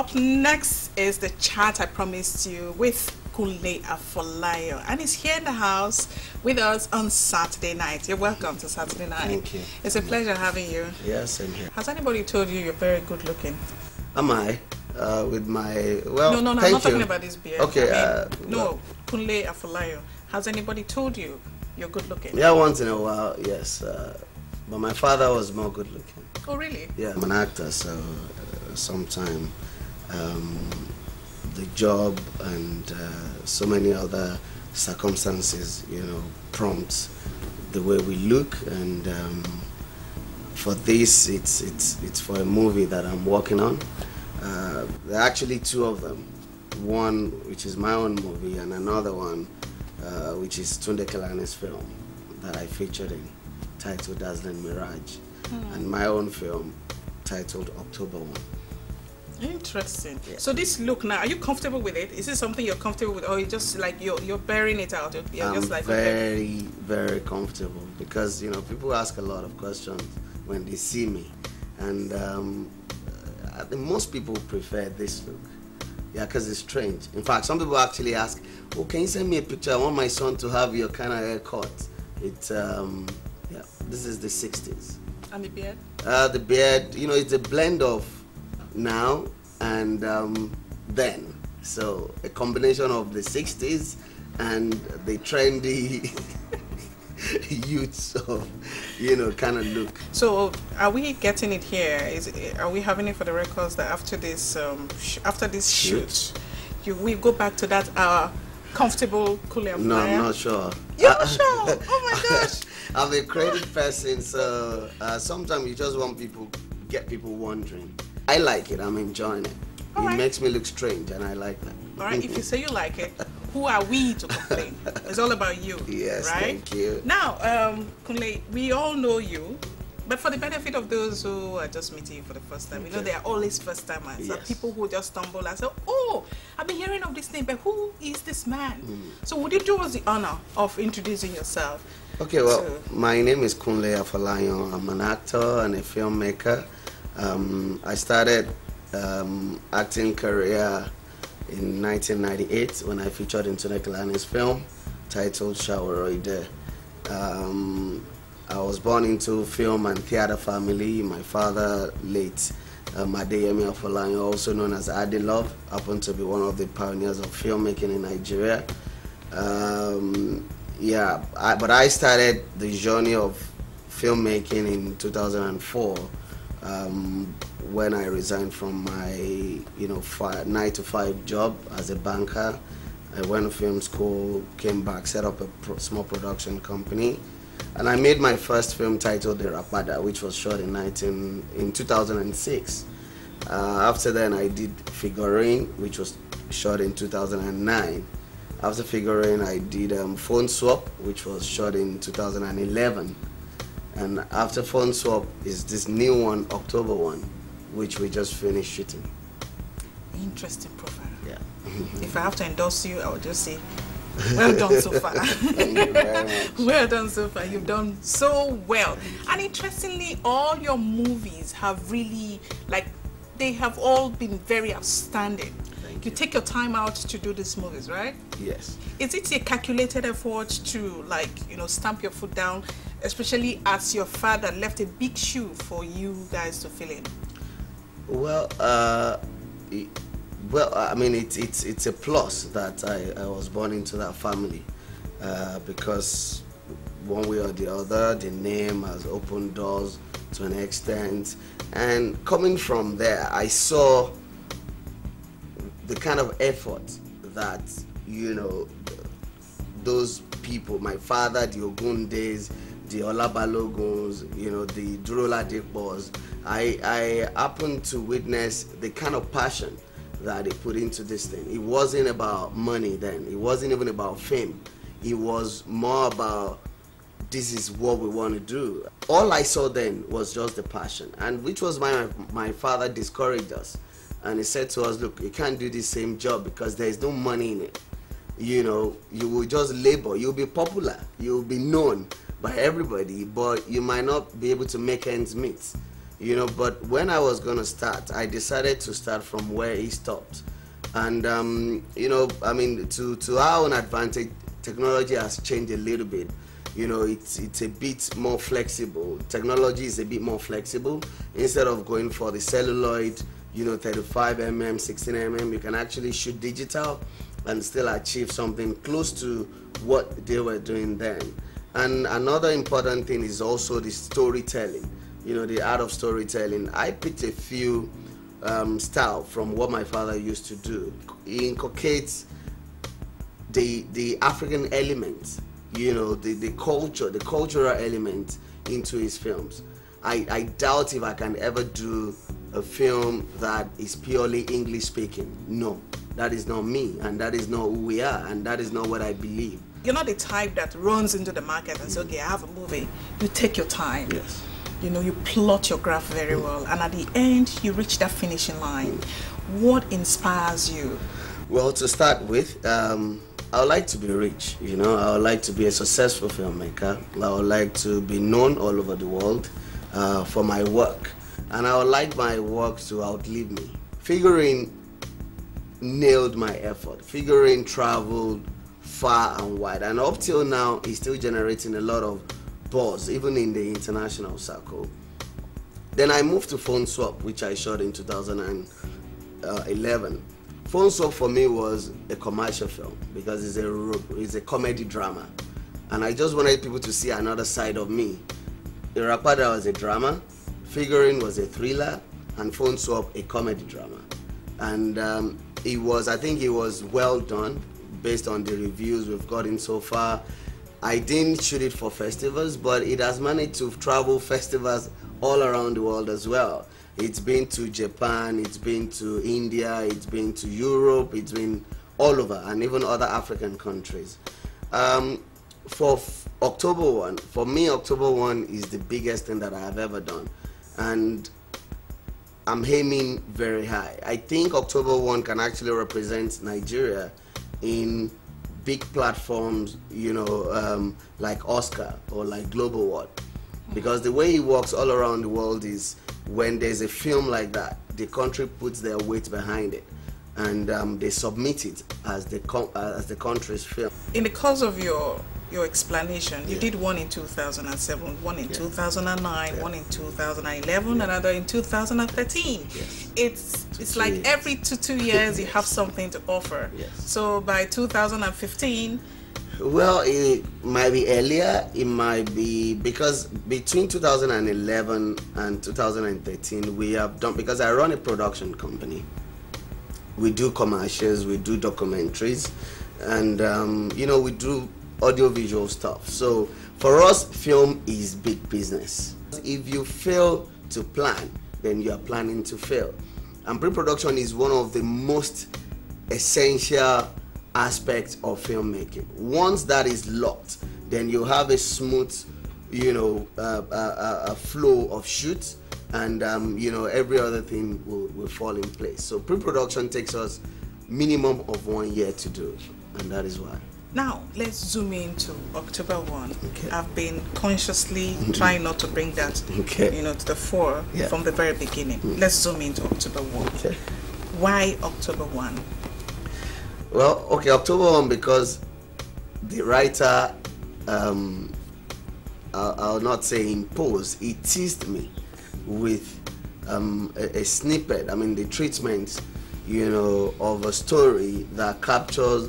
Up next is the chat I promised you with KUNLE Afolayan, and he's here in the house with us on Saturday night. You're welcome to Saturday night. Thank you. It's a pleasure having you. Yes, I'm here. Has anybody told you you're very good looking? Am I? With my, well, no, I'm not talking about this beard. Okay. No, KUNLE Afolayan. Has anybody told you you're good looking? Yeah, once in a while, yes. But my father was more good looking. Oh, really? Yeah, I'm an actor, so sometimes the job and so many other circumstances, prompts the way we look. And for this, it's for a movie that I'm working on. There are actually two of them. One which is my own movie, and another one which is THECLA's film that I featured in, titled Dazzling Mirage, and my own film titled October 1. Interesting. Yeah. So this look now, are you comfortable with it? Is it something you're comfortable with, or you just like you're bearing it out? You're just like very, very comfortable, because people ask a lot of questions when they see me, and I think most people prefer this look. Yeah, because it's strange. In fact, some people actually ask, "Oh, can you send me a picture? I want my son to have your kind of haircut." It's yeah, this is the 60s. And the beard? The beard, it's a blend of now and then. So a combination of the 60s and the trendy youths of, kind of look. So are we getting it here? Are we having it for the records that after this shoot, we go back to that comfortable KUNLE Afolayan? No, I'm not sure. You're not sure? Oh my gosh! I'm a creative person, so sometimes you just want get people wondering. I like it. I'm enjoying it. All right. Makes me look strange, and I like that. All right. If you say you like it, who are we to complain? It's all about you. Yes, right? Thank you. Now, KUNLE, we all know you, but for the benefit of those who are just meeting you for the first time, Okay. we know there are always first timers. Yes. People who just stumble and say, "Oh, I've been hearing of this name, but who is this man?" So, would you do us the honor of introducing yourself? Okay, well, my name is KUNLE Afolayan. I'm an actor and a filmmaker. I started acting career in 1998 when I featured in THECLA's film titled Shawaroide. I was born into film and theater family. My father, late Adeyemi Afolayan, also known as Ade Love, happened to be one of the pioneers of filmmaking in Nigeria. But I started the journey of filmmaking in 2004 when I resigned from my 9-to-5 job as a banker. I went to film school, came back, set up a small production company, and I made my first film titled The Rapada, which was shot in 2006. After then, I did Figurine, which was shot in 2009. After Figurine, I did Phone Swap, which was shot in 2011. And after Phone Swap is this new one, October 1, which we just finished shooting. Interesting profile. Yeah. If I have to endorse you, I would just say, well done so far. Thank you very much. Well done so far. You've done so well. And interestingly, all your movies have really, they have all been very outstanding. You take your time out to do these movies, right? Yes. Is it a calculated effort to, stamp your foot down, especially as your father left a big shoe for you guys to fill in? Well, I mean, it's a plus that I was born into that family, because one way or the other, the name has opened doors to an extent. And coming from there, I saw the kind of effort that, those people, my father, the Ogundes, the Olabaloguns, the Duroladekbos, I happened to witness the kind of passion that they put into this thing. It wasn't about money then. It wasn't even about fame. It was more about, this is what we want to do. All I saw then was just the passion, and which was my father discouraged us. And he said to us, look, you can't do the same job because there is no money in it. You will just labor. You'll be popular. You'll be known by everybody, but you might not be able to make ends meet. you know. But when I was going to start, I decided to start from where he stopped. And, you know, I mean, to our own advantage, technology has changed a little bit. You know, it's a bit more flexible. Technology is a bit more flexible. Instead of going for the celluloid, you know, 35mm, 16mm, you can actually shoot digital and still achieve something close to what they were doing then. And another important thing is also the storytelling, you know, the art of storytelling. I picked a few style from what my father used to do. He inculcates the African element, you know, the cultural element into his films. I doubt if I can ever do a film that is purely English speaking. No, that is not me, and that is not who we are, and that is not what I believe. You're not the type that runs into the market and says, okay, I have a movie. You take your time. Yes. You know, you plot your graph very well, and at the end, you reach that finishing line. What inspires you? Well, to start with, I would like to be rich, you know. I would like to be a successful filmmaker. I would like to be known all over the world for my work. And I would like my work to outlive me. Figuring nailed my effort. Figuring traveled far and wide. And up till now, he's still generating a lot of buzz, even in the international circle. Then I moved to Phone Swap, which I shot in 2011. Phone Swap for me was a commercial film because it's a comedy drama, and I just wanted people to see another side of me. Irapada was a drama, Figuring was a thriller, and Phone Swap a comedy drama. And I think it was well done based on the reviews we've gotten so far. I didn't shoot it for festivals, but it has managed to travel festivals all around the world as well. It's been to Japan, it's been to India, it's been to Europe, it's been all over, and even other African countries. For October 1, for me, October 1 is the biggest thing that I have ever done. And I'm aiming very high. I think October 1 can actually represent Nigeria in big platforms, you know, like Oscar or like Global Award. Because the way it works all around the world is when there's a film like that, the country puts their weight behind it, and they submit it as the country's film. In the course of your explanation, you did one in 2007, one in 2009, one in 2011, another in 2013. Yes. It's like every two years you have something to offer. Yes. So by 2015. Well, it might be earlier, it might be, because between 2011 and 2013 we have done, because I run a production company, we do commercials, we do documentaries, and you know, we do audiovisual stuff. So for us, film is big business. If you fail to plan, then you are planning to fail. And pre-production is one of the most essential aspect of filmmaking. Once that is locked, then you have a smooth, you know, a flow of shoots, and you know, every other thing will fall in place. So pre-production takes us minimum of 1 year to do, and that is why. Now let's zoom into October 1. Okay. I've been consciously trying not to bring that, you know, to the fore from the very beginning. Let's zoom into October 1. Okay. Why October 1? Well, okay, October 1 because the writer, I'll not say imposed, he teased me with a snippet, I mean the treatment, you know, of a story that captures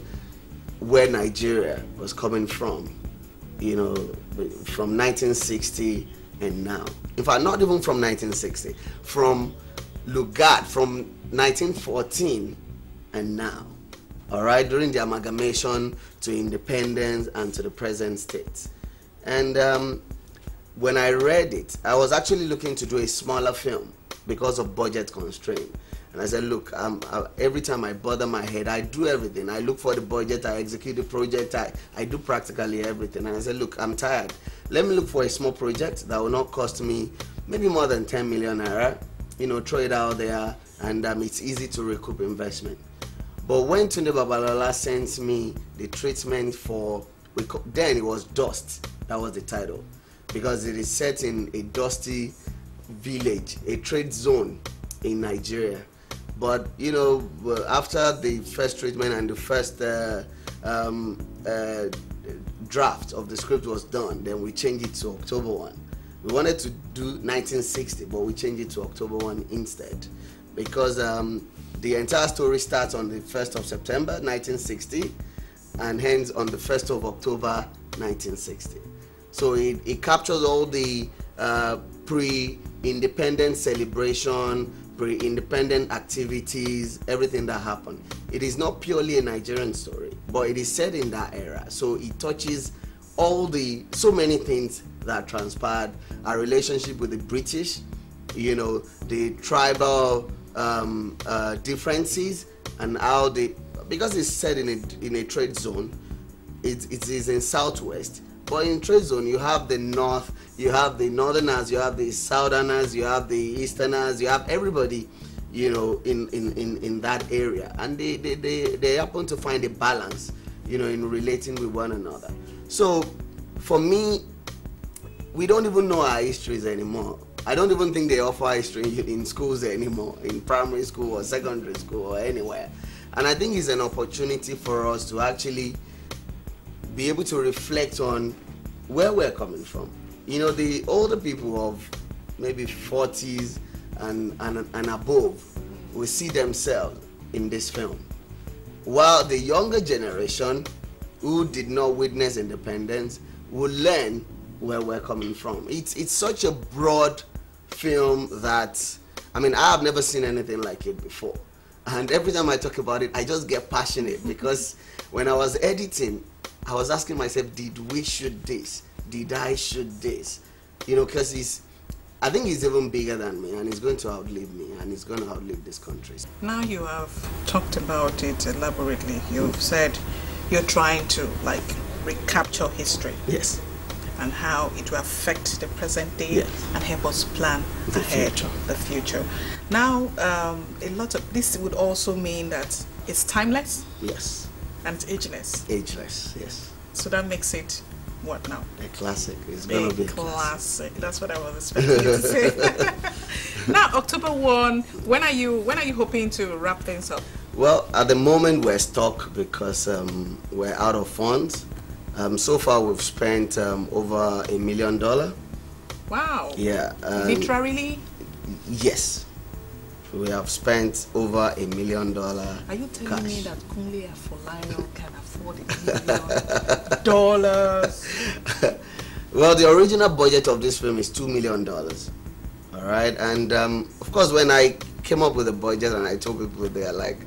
where Nigeria was coming from, you know, from 1960 and now. In fact, not even from 1960, from Lugard, from 1914 and now. All right, during the amalgamation to independence and to the present state. And when I read it, I was actually looking to do a smaller film because of budget constraint. And I said, look, every time I bother my head, I do everything. I look for the budget, I execute the project, I do practically everything. And I said, look, I'm tired. Let me look for a small project that will not cost me maybe more than 10 million naira. You know, throw it out there, and it's easy to recoup investment. But when Tunde Babalola sent me the treatment for, then it was Dust, that was the title, because it is set in a dusty village, a trade zone in Nigeria. But you know, after the first treatment and the first draft of the script was done, then we changed it to October 1. We wanted to do 1960, but we changed it to October 1 instead, because the entire story starts on the 1st of September 1960 and ends on the 1st of October 1960. So it captures all the pre-independence celebration, pre-independent activities, everything that happened. It is not purely a Nigerian story, but it is set in that era. So it touches so many things that transpired, our relationship with the British, you know, the tribal differences, and how because it's set in a trade zone, it is in Southwest. But in trade zone, you have the North, you have the Northerners, you have the Southerners, you have the Easterners, you have everybody, you know, in that area, and they happen to find a balance, you know, in relating with one another. So, for me, we don't even know our histories anymore. I don't even think they offer history in schools anymore, in primary school or secondary school or anywhere. And I think it's an opportunity for us to actually be able to reflect on where we're coming from. You know, the older people of maybe 40s and above will see themselves in this film, while the younger generation who did not witness independence will learn where we're coming from. It's such a broad film that, I mean, I have never seen anything like it before. And every time I talk about it, I just get passionate, because when I was editing, I was asking myself, did we shoot this? Did I shoot this? You know, because I think he's even bigger than me, and he's going to outlive me, and he's going to outlive this country. Now you have talked about it elaborately. You've said you're trying to, like, recapture history. Yes. And how it will affect the present day, yes, and help us plan the future. Now, a lot of this would also mean that it's timeless. Yes. And it's ageless. Ageless, yes. So that makes it what now? A classic. It's going to be a classic. That's what I was expecting you to say. Now, October 1. When are you hoping to wrap things up? Well, at the moment we're stuck because we're out of funds. So far we've spent over $1 million. Wow. Yeah. Literally? Yes. We have spent over $1 million. Are you telling me that KUNLE AFOLAYAN can afford $1 million? Well, the original budget of this film is $2 million. All right, and of course, when I came up with the budget and I told people, they are like,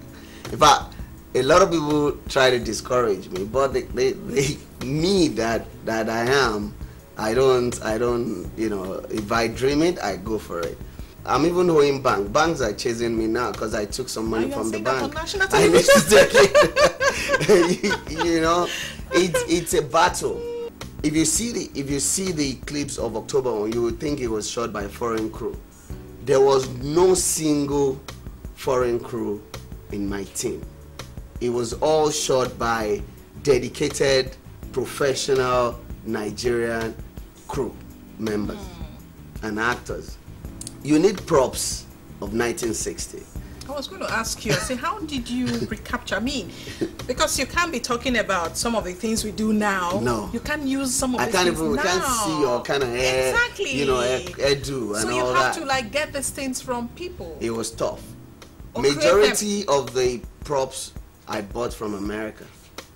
in fact, a lot of people try to discourage me, but me that I am, I don't, you know, if I dream it, I go for it. I'm even owing banks are chasing me now because I took some money from the bank. I need to take it. You know, it's a battle. If you see the clips of October 1, you would think it was shot by foreign crew. There was no single foreign crew in my team. It was all shot by dedicated, professional Nigerian crew members and actors. You need props of 1960. I was going to ask you, say, how did you recapture? I mean, because you can't be talking about some of the things we do now. No. You can't use some of the things now. We can't see your kind of hair, exactly, you know, hairdo and all that. So you have to, like, get these things from people. It was tough. Majority of the props I bought from America,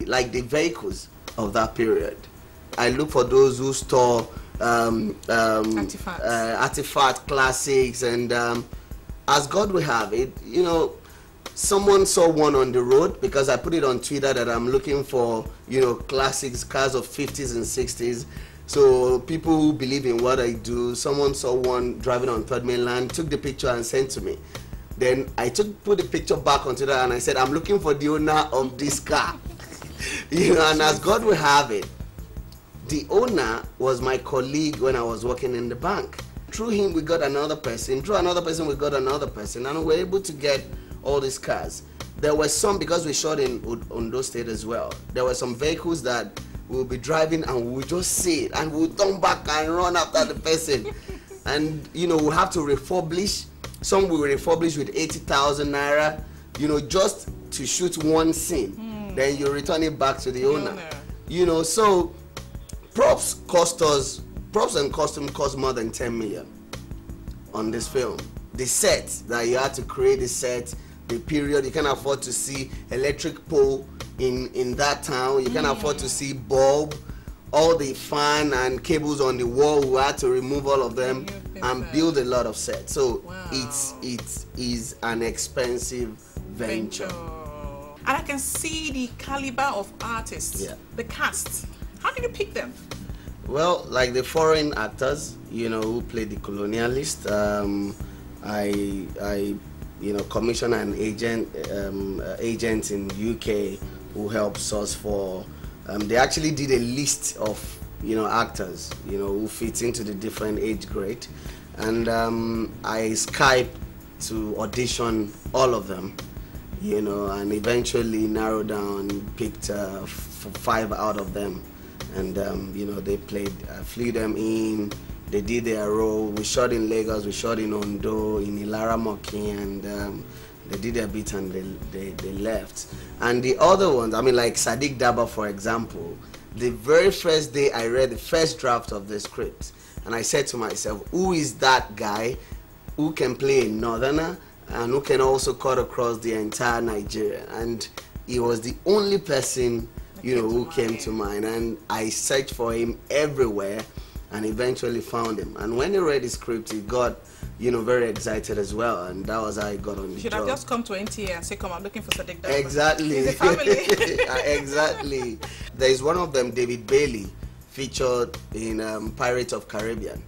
like the vehicles of that period. I look for those who store artifact classics, and as God will have it, you know, someone saw one on the road because I put it on Twitter that I'm looking for, you know, classics, cars of 50s and 60s. So people who believe in what I do, someone saw one driving on Third Mainland, took the picture and sent to me. Then I put the picture back on Twitter and I said, I'm looking for the owner of this car. You know, and as God will have it, the owner was my colleague when I was working in the bank. Through him, we got another person. Through another person, we got another person. And we were able to get all these cars. There were some, because we shot in Ondo State as well, there were some vehicles that we'll be driving and we'll just see it and we'll turn back and run after the person. and you know, we'll have to refurbish. Some we will refurbish with 80,000 naira, you know, just to shoot one scene. Then you return it back to the owner. You know, so props and costume cost more than 10 million on this film. The set that you had to create, the set, the period, you can't afford to see electric pole in that town, you can't afford to see bulb, all the fan and cables on the wall, we had to remove all of them and build a lot of sets. So it is an expensive venture. And I can see the caliber of artists, the cast. How did you pick them? Well, like the foreign actors, you know, who played the colonialist, I you know, commission an agent in UK who helped source for. They actually did a list of, you know, actors, you know, who fit into the different age grade, and I Skyped to audition all of them, you know, and eventually narrowed down, picked 5 out of them, and you know, they played. I flew them in. They did their role. We shot in Lagos, we shot in Ondo, in Ilaramoki, and they did their bit and they left. And the other ones, I mean, like Sadiq Daba, for example, the very first day I read the first draft of the script, and I said to myself, who is that guy who can play a northerner and who can also cut across the entire Nigeria? And he was the only person, you know, who came to mind. And I searched for him everywhere and eventually found him. And when he read the script, he got, you know, very excited as well, and that was how I got on the job. Should have just come to NTA and say, come, I'm looking for Sadiq Daba. Exactly. He's a family. Exactly. There is one of them, David Bailey, featured in Pirates of Caribbean.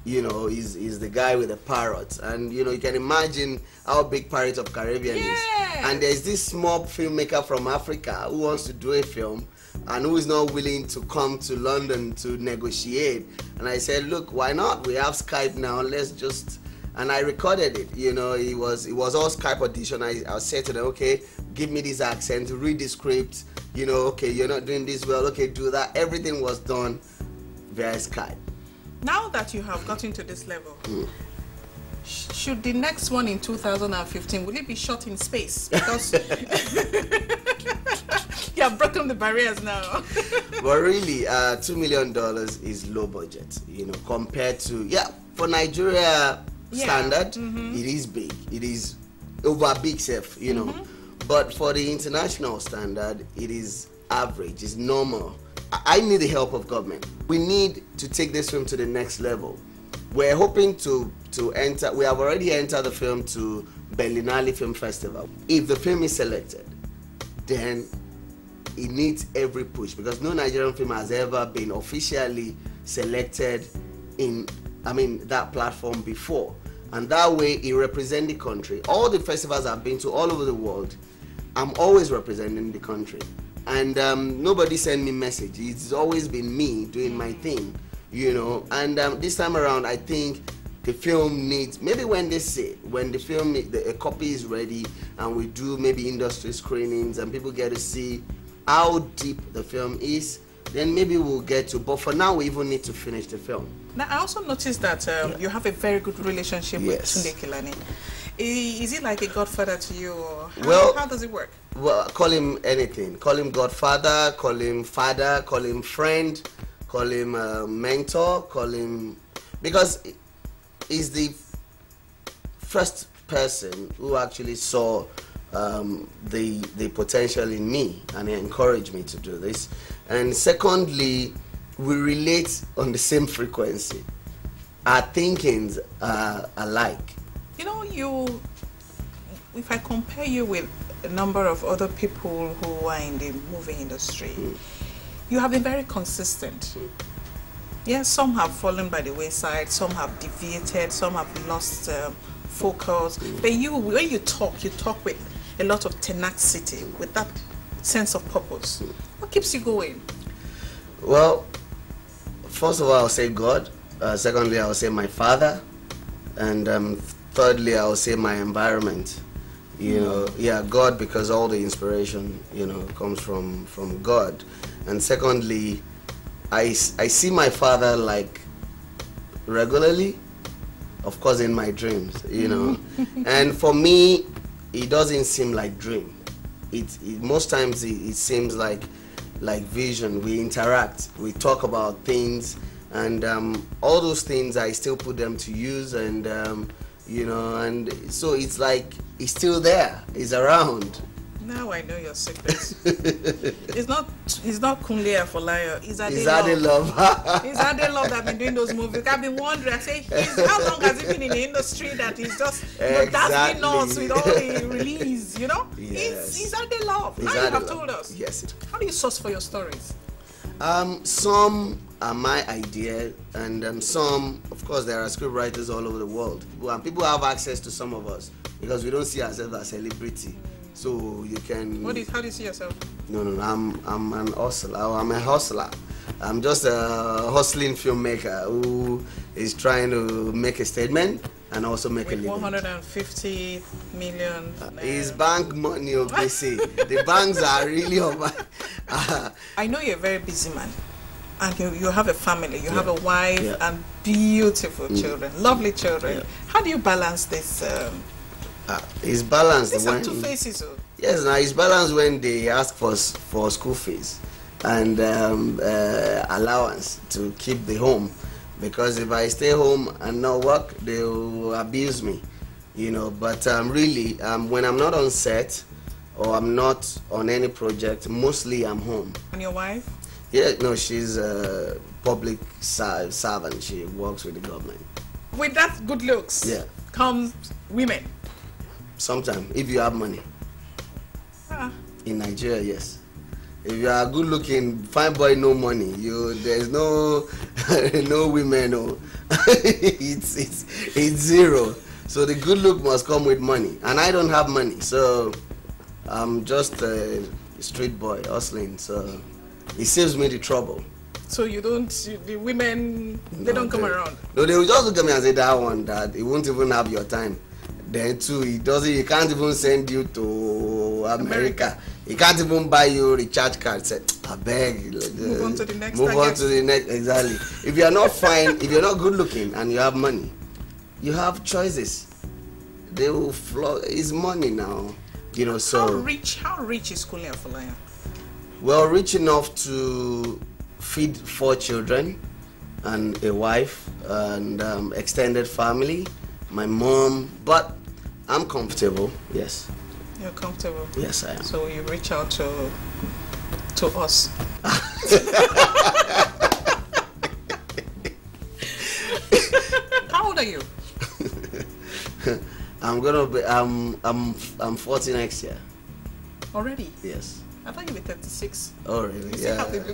You know, he's the guy with the parrots, and you know, you can imagine how big Pirates of Caribbean is. And there's this small filmmaker from Africa who wants to do a film and who is not willing to come to London to negotiate. And I said, look, why not? We have Skype now, let's just, and I recorded it. You know, it was all Skype audition. I said to them, okay, give me this accent, read the script, you know, okay, you're not doing this well, okay, do that. Everything was done via Skype. Now that you have gotten to this level, should the next one in 2015, will it be shot in space? Because you have broken the barriers now. But really, $2 million is low budget, you know, compared to, for Nigeria standard, it is big. It is over big self, you know. But for the international standard, it is average, it's normal. I need the help of government. We need to take this film to the next level. We're hoping to enter, we have already entered the film to Berlinale Film Festival. If the film is selected, then it needs every push, because no Nigerian film has ever been officially selected in, that platform before. And that way it represents the country. All the festivals I've been to all over the world, I'm always representing the country. And nobody sent me message. It's always been me doing my thing, you know. And this time around, I think the film needs, maybe when they say, when the film, a copy is ready and we do maybe industry screenings and people get to see how deep the film is, then maybe we'll get to, but for now we even need to finish the film. Now I also noticed that you have a very good relationship with Tunde Kilani. Is he like a godfather to you, or how does it work? Well, call him anything. Call him godfather, call him father, call him friend, call him mentor, call him, because he's the first person who actually saw the potential in me, and he encouraged me to do this. And secondly, we relate on the same frequency. Our thinkings are alike. You know, if I compare you with a number of other people who are in the movie industry, you have been very consistent. Yes, some have fallen by the wayside, some have deviated, some have lost focus. But you, when you talk with a lot of tenacity, with that sense of purpose. What keeps you going? Well, first of all, I'll say God. Secondly, I'll say my father. And thirdly, I'll say my environment. You know, God, because all the inspiration, you know, comes from God. And secondly, I see my father like regularly, of course, in my dreams, you know. And for me, it doesn't seem like dream. Most times it seems like vision. We interact, we talk about things, and all those things I still put them to use, and you know, and so it's like it's still there, it's around. Now I know your secrets. It's not KUNLE AFOLAYAN. It's Ade Love. It's Ade Love that been doing those movies. I've been wondering. I say, how long has he been in the industry that he's just that's been us with all the release, you know? Yes. It's Ade Love. Now you have told us. Yes. How do you source for your stories? Some are my idea, and some, of course, there are script writers all over the world, and people have access to some of us because we don't see ourselves as celebrity. So you can. How do you see yourself? No, I'm an hustler. I'm a hustler. I'm just a hustling filmmaker who is trying to make a statement and also make a living. 150 million. It's bank money, obviously. The banks are really on my. I know you're a very busy man, and you have a family. You have a wife and beautiful children, lovely children. How do you balance this? It's balanced. These are two faces. Yes, now it's balanced when they ask for school fees and allowance to keep the home, because if I stay home and not work, they will abuse me, you know. But really, when I'm not on set or I'm not on any project, mostly I'm home. And your wife? Yeah, no, she's a public servant. She works with the government. With that good looks, comes women. Sometimes, if you have money. In Nigeria, yes. If you are good looking, fine boy, no money. There's no no women. No. it's zero. So the good look must come with money, and I don't have money, so I'm just a street boy hustling. So it saves me the trouble. So the women, they don't come around. No, they will just look at me and say that it won't even have your time. Then too, he can't even send you to America. He can't even buy you recharge card. Say, I beg. Move on to the next. Move on to the next. Exactly. If you are not fine, if you're not good looking and you have money, you have choices. They will flow. It's money now, you know. So how rich is KUNLE AFOLAYAN? Well, rich enough to feed 4 children and a wife and extended family. My mom, but I'm comfortable. Yes. You're comfortable. Yes, I am. So you reach out to us. How old are you? I'm 40 next year. Already? Yes. I thought you were 36. Oh, really?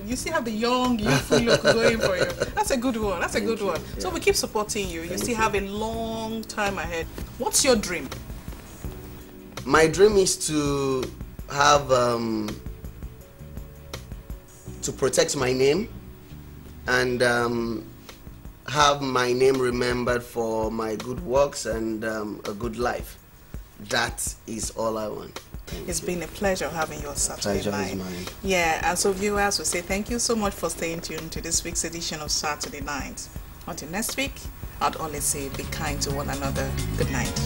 You still have the young, youthful look going for you. That's a good one. That's a good one. So we keep supporting you. You still have a long time ahead. What's your dream? My dream is to have, to protect my name and have my name remembered for my good works and a good life. That is all I want. It's been a pleasure having you on Saturday Night. Pleasure is mine. Yeah, and so viewers will say thank you so much for staying tuned to this week's edition of Saturday Night. Until next week, I'd always say be kind to one another. Good night.